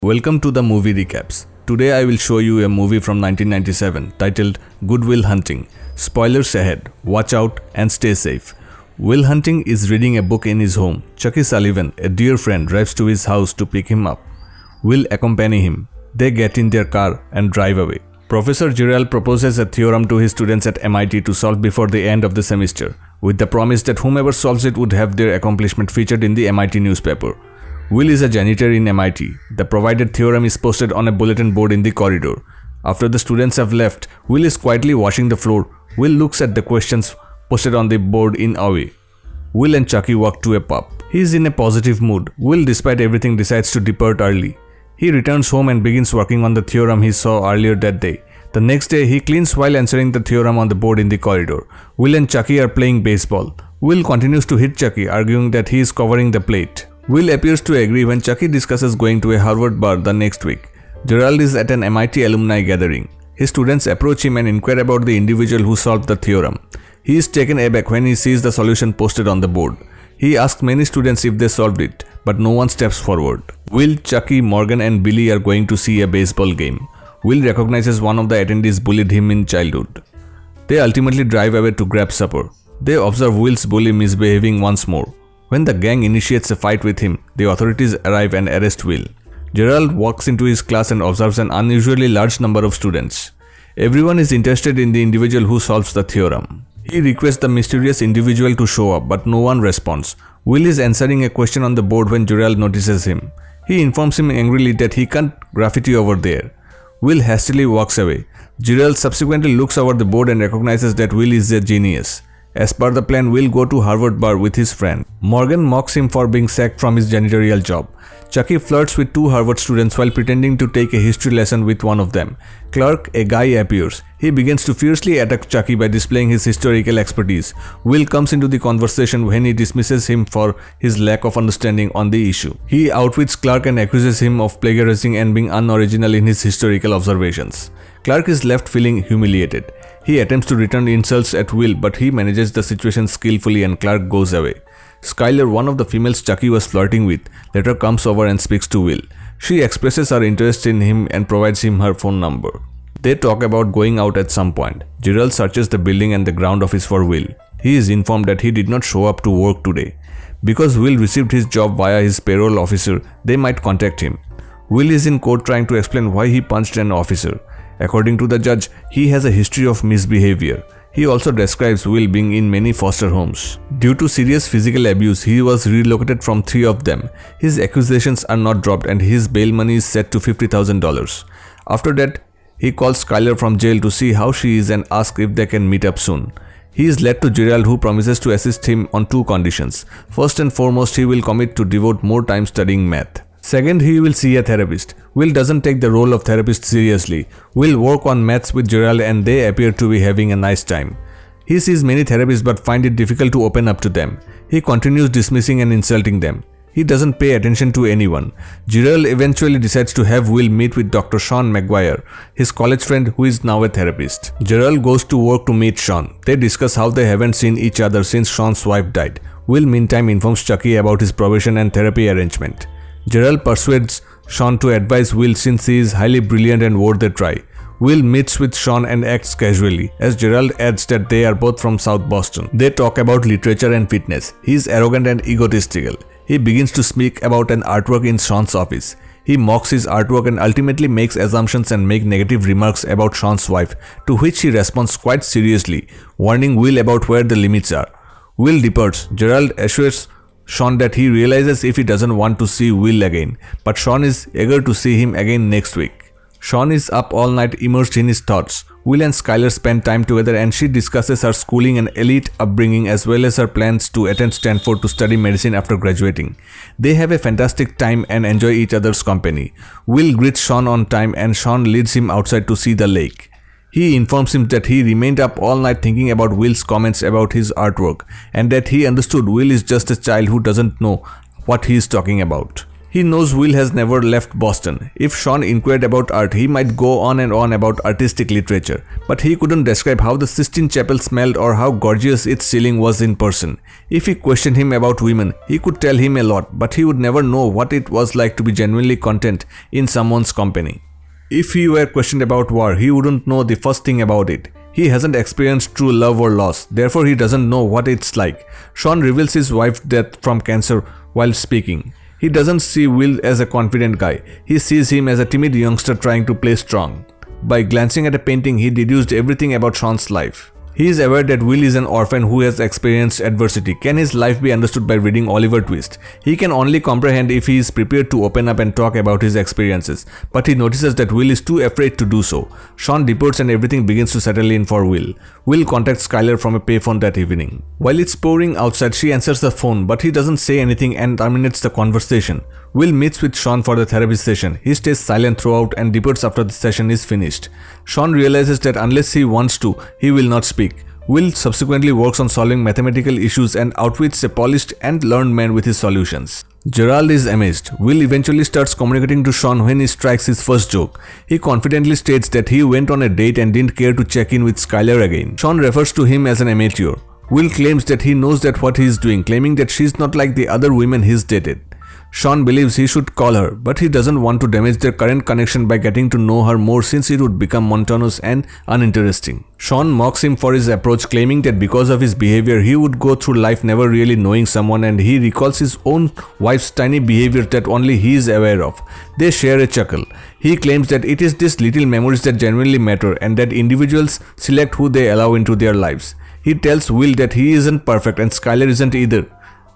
Welcome to the movie recaps. Today I will show you a movie from 1997 titled Good Will Hunting. Spoilers ahead, watch out and stay safe. Will Hunting is reading a book in his home. Chucky Sullivan, a dear friend, drives to his house to pick him up. Will accompany him. They get in their car and drive away. Professor Gerald proposes a theorem to his students at MIT to solve before the end of the semester, with the promise that whomever solves it would have their accomplishment featured in the MIT newspaper. Will is a janitor in MIT. The provided theorem is posted on a bulletin board in the corridor. After the students have left, Will is quietly washing the floor. Will looks at the questions posted on the board in awe. Will and Chucky walk to a pub. He is in a positive mood. Will, despite everything, decides to depart early. He returns home and begins working on the theorem he saw earlier that day. The next day, he cleans while answering the theorem on the board in the corridor. Will and Chucky are playing baseball. Will continues to hit Chucky, arguing that he is covering the plate. Will appears to agree when Chucky discusses going to a Harvard bar the next week. Gerald is at an MIT alumni gathering. His students approach him and inquire about the individual who solved the theorem. He is taken aback when he sees the solution posted on the board. He asks many students if they solved it, but no one steps forward. Will, Chucky, Morgan and Billy are going to see a baseball game. Will recognizes one of the attendees bullied him in childhood. They ultimately drive away to grab supper. They observe Will's bully misbehaving once more. When the gang initiates a fight with him, the authorities arrive and arrest Will. Gerald walks into his class and observes an unusually large number of students. Everyone is interested in the individual who solves the theorem. He requests the mysterious individual to show up, but no one responds. Will is answering a question on the board when Gerald notices him. He informs him angrily that he can't graffiti over there. Will hastily walks away. Gerald subsequently looks over the board and recognizes that Will is a genius. As per the plan, Will go to Harvard bar with his friend. Morgan mocks him for being sacked from his janitorial job. Chucky flirts with two Harvard students while pretending to take a history lesson with one of them. Clark, a guy, appears. He begins to fiercely attack Chucky by displaying his historical expertise. Will comes into the conversation when he dismisses him for his lack of understanding on the issue. He outwits Clark and accuses him of plagiarizing and being unoriginal in his historical observations. Clark is left feeling humiliated. He attempts to return insults at Will, but he manages the situation skillfully and Clark goes away. Skylar, one of the females Chucky was flirting with, later comes over and speaks to Will. She expresses her interest in him and provides him her phone number. They talk about going out at some point. Gerald searches the building and the ground office for Will. He is informed that he did not show up to work today. Because Will received his job via his payroll officer, they might contact him. Will is in court trying to explain why he punched an officer. According to the judge, he has a history of misbehavior. He also describes Will being in many foster homes. Due to serious physical abuse, he was relocated from 3 of them. His accusations are not dropped and his bail money is set to $50,000. After that, he calls Skylar from jail to see how she is and asks if they can meet up soon. He is led to Gerald, who promises to assist him on 2 conditions. First and foremost, he will commit to devote more time studying math. Second, he will see a therapist. Will doesn't take the role of therapist seriously. Will work on maths with Gerald and they appear to be having a nice time. He sees many therapists but finds it difficult to open up to them. He continues dismissing and insulting them. He doesn't pay attention to anyone. Gerald eventually decides to have Will meet with Dr. Sean McGuire, his college friend who is now a therapist. Gerald goes to work to meet Sean. They discuss how they haven't seen each other since Sean's wife died. Will meantime informs Chucky about his probation and therapy arrangement. Gerald persuades Sean to advise Will since he is highly brilliant and worth a try. Will meets with Sean and acts casually, as Gerald adds that they are both from South Boston. They talk about literature and fitness. He is arrogant and egotistical. He begins to speak about an artwork in Sean's office. He mocks his artwork and ultimately makes assumptions and makes negative remarks about Sean's wife, to which he responds quite seriously, warning Will about where the limits are. Will departs. Gerald assures Sean that he realizes if he doesn't want to see Will again, but Sean is eager to see him again next week. Sean is up all night immersed in his thoughts. Will and Skylar spend time together and she discusses her schooling and elite upbringing as well as her plans to attend Stanford to study medicine after graduating. They have a fantastic time and enjoy each other's company. Will greets Sean on time and Sean leads him outside to see the lake. He informs him that he remained up all night thinking about Will's comments about his artwork and that he understood Will is just a child who doesn't know what he is talking about. He knows Will has never left Boston. If Sean inquired about art, he might go on and on about artistic literature, but he couldn't describe how the Sistine Chapel smelled or how gorgeous its ceiling was in person. If he questioned him about women, he could tell him a lot, but he would never know what it was like to be genuinely content in someone's company. If he were questioned about war, he wouldn't know the first thing about it. He hasn't experienced true love or loss, therefore he doesn't know what it's like. Sean reveals his wife's death from cancer while speaking. He doesn't see Will as a confident guy. He sees him as a timid youngster trying to play strong. By glancing at a painting, he deduced everything about Sean's life. He is aware that Will is an orphan who has experienced adversity. Can his life be understood by reading Oliver Twist? He can only comprehend if he is prepared to open up and talk about his experiences, but he notices that Will is too afraid to do so. Sean departs and everything begins to settle in for Will. Will contacts Skylar from a payphone that evening. While it's pouring outside, she answers the phone, but he doesn't say anything and terminates the conversation. Will meets with Sean for the therapy session. He stays silent throughout and departs after the session is finished. Sean realizes that unless he wants to, he will not speak. Will subsequently works on solving mathematical issues and outwits a polished and learned man with his solutions. Gerald is amazed. Will eventually starts communicating to Sean when he strikes his first joke. He confidently states that he went on a date and didn't care to check in with Skylar again. Sean refers to him as an amateur. Will claims that he knows that what he is doing, claiming that she's not like the other women he's dated. Sean believes he should call her, but he doesn't want to damage their current connection by getting to know her more since it would become monotonous and uninteresting. Sean mocks him for his approach, claiming that because of his behavior he would go through life never really knowing someone, and he recalls his own wife's tiny behavior that only he is aware of. They share a chuckle. He claims that it is these little memories that genuinely matter and that individuals select who they allow into their lives. He tells Will that he isn't perfect and Skylar isn't either.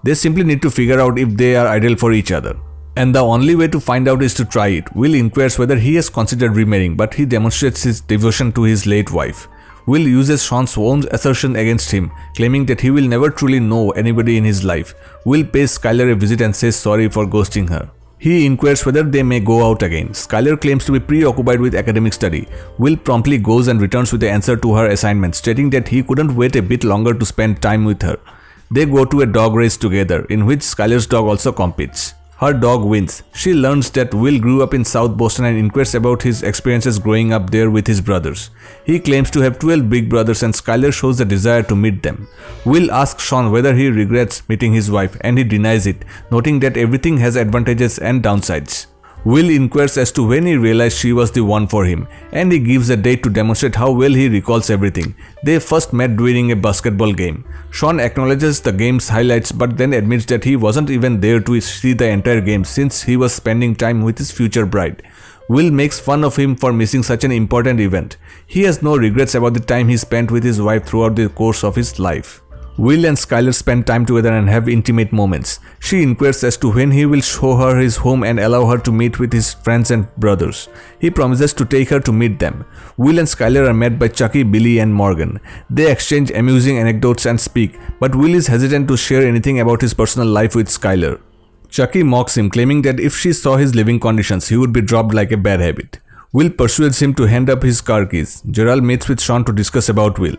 They simply need to figure out if they are ideal for each other. And the only way to find out is to try it. Will inquires whether he has considered remarrying, but he demonstrates his devotion to his late wife. Will uses Sean's own assertion against him, claiming that he will never truly know anybody in his life. Will pays Skylar a visit and says sorry for ghosting her. He inquires whether they may go out again. Skylar claims to be preoccupied with academic study. Will promptly goes and returns with the answer to her assignment, stating that he couldn't wait a bit longer to spend time with her. They go to a dog race together, in which Skylar's dog also competes. Her dog wins. She learns that Will grew up in South Boston and inquires about his experiences growing up there with his brothers. He claims to have 12 big brothers and Skylar shows a desire to meet them. Will asks Sean whether he regrets meeting his wife and he denies it, noting that everything has advantages and downsides. Will inquires as to when he realized she was the one for him, and he gives a date to demonstrate how well he recalls everything. They first met during a basketball game. Sean acknowledges the game's highlights but then admits that he wasn't even there to see the entire game since he was spending time with his future bride. Will makes fun of him for missing such an important event. He has no regrets about the time he spent with his wife throughout the course of his life. Will and Skylar spend time together and have intimate moments. She inquires as to when he will show her his home and allow her to meet with his friends and brothers. He promises to take her to meet them. Will and Skylar are met by Chucky, Billy and Morgan. They exchange amusing anecdotes and speak, but Will is hesitant to share anything about his personal life with Skylar. Chucky mocks him, claiming that if she saw his living conditions, he would be dropped like a bad habit. Will persuades him to hand up his car keys. Gerald meets with Sean to discuss about Will.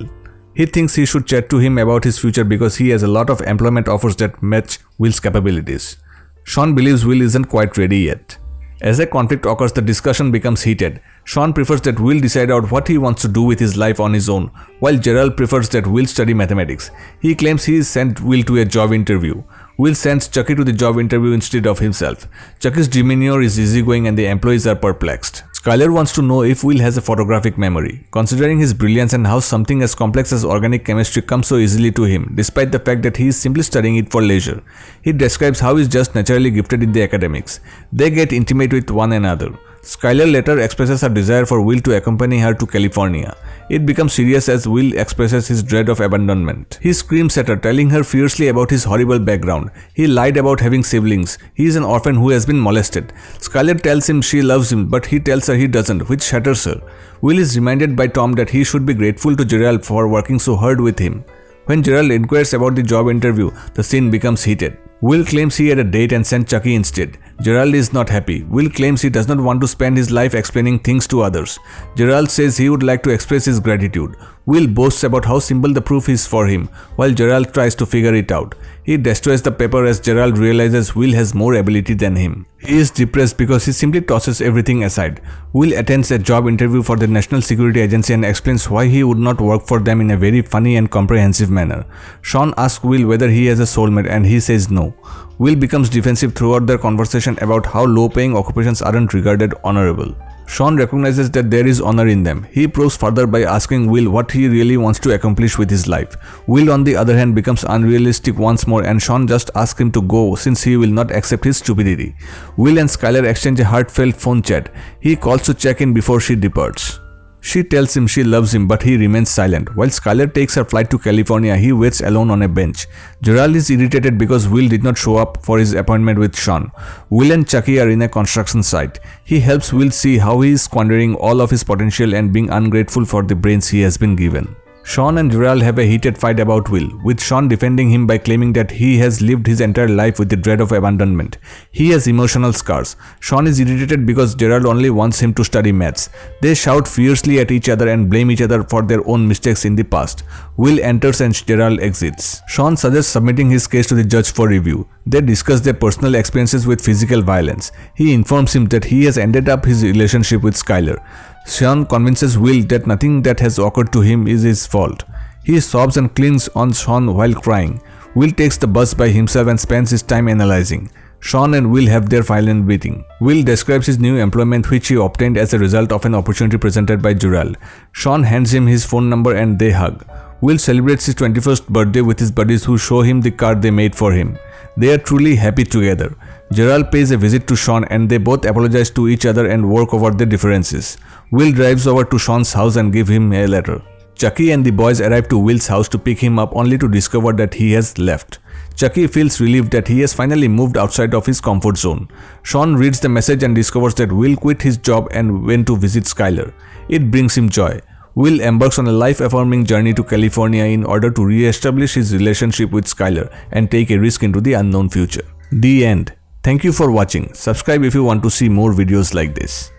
He thinks he should chat to him about his future because he has a lot of employment offers that match Will's capabilities. Sean believes Will isn't quite ready yet. As a conflict occurs, the discussion becomes heated. Sean prefers that Will decide out what he wants to do with his life on his own, while Gerald prefers that Will study mathematics. He claims he sent Will to a job interview. Will sends Chucky to the job interview instead of himself. Chucky's demeanor is easygoing and the employees are perplexed. Skylar wants to know if Will has a photographic memory, considering his brilliance and how something as complex as organic chemistry comes so easily to him, despite the fact that he is simply studying it for leisure. He describes how he is just naturally gifted in the academics. They get intimate with one another. Skylar later expresses her desire for Will to accompany her to California. It becomes serious as Will expresses his dread of abandonment. He screams at her, telling her fiercely about his horrible background. He lied about having siblings. He is an orphan who has been molested. Skylar tells him she loves him, but he tells her he doesn't, which shatters her. Will is reminded by Tom that he should be grateful to Gerald for working so hard with him. When Gerald inquires about the job interview, the scene becomes heated. Will claims he had a date and sent Chucky instead. Gerald is not happy. Will claims he does not want to spend his life explaining things to others. Gerald says he would like to express his gratitude. Will boasts about how simple the proof is for him, while Gerald tries to figure it out. He destroys the paper as Gerald realizes Will has more ability than him. He is depressed because he simply tosses everything aside. Will attends a job interview for the National Security Agency and explains why he would not work for them in a very funny and comprehensive manner. Sean asks Will whether he has a soulmate and he says no. Will becomes defensive throughout their conversation about how low-paying occupations aren't regarded honorable. Sean recognizes that there is honor in them. He proves further by asking Will what he really wants to accomplish with his life. Will on the other hand becomes unrealistic once more and Sean just asks him to go since he will not accept his stupidity. Will and Skylar exchange a heartfelt phone chat. He calls to check in before she departs. She tells him she loves him but he remains silent. While Skylar takes her flight to California, he waits alone on a bench. Gerald is irritated because Will did not show up for his appointment with Sean. Will and Chucky are in a construction site. He helps Will see how he is squandering all of his potential and being ungrateful for the brains he has been given. Sean and Gerald have a heated fight about Will, with Sean defending him by claiming that he has lived his entire life with the dread of abandonment. He has emotional scars. Sean is irritated because Gerald only wants him to study maths. They shout fiercely at each other and blame each other for their own mistakes in the past. Will enters and Gerald exits. Sean suggests submitting his case to the judge for review. They discuss their personal experiences with physical violence. He informs him that he has ended up his relationship with Skylar. Sean convinces Will that nothing that has occurred to him is his fault. He sobs and clings on Sean while crying. Will takes the bus by himself and spends his time analyzing. Sean and Will have their final meeting. Will describes his new employment which he obtained as a result of an opportunity presented by Gerald. Sean hands him his phone number and they hug. Will celebrates his 21st birthday with his buddies who show him the car they made for him. They are truly happy together. Gerald pays a visit to Sean and they both apologize to each other and work over their differences. Will drives over to Sean's house and gives him a letter. Chucky and the boys arrive to Will's house to pick him up only to discover that he has left. Chucky feels relieved that he has finally moved outside of his comfort zone. Sean reads the message and discovers that Will quit his job and went to visit Skylar. It brings him joy. Will embarks on a life-affirming journey to California in order to re-establish his relationship with Skylar and take a risk into the unknown future. The end. Thank you for watching. Subscribe if you want to see more videos like this.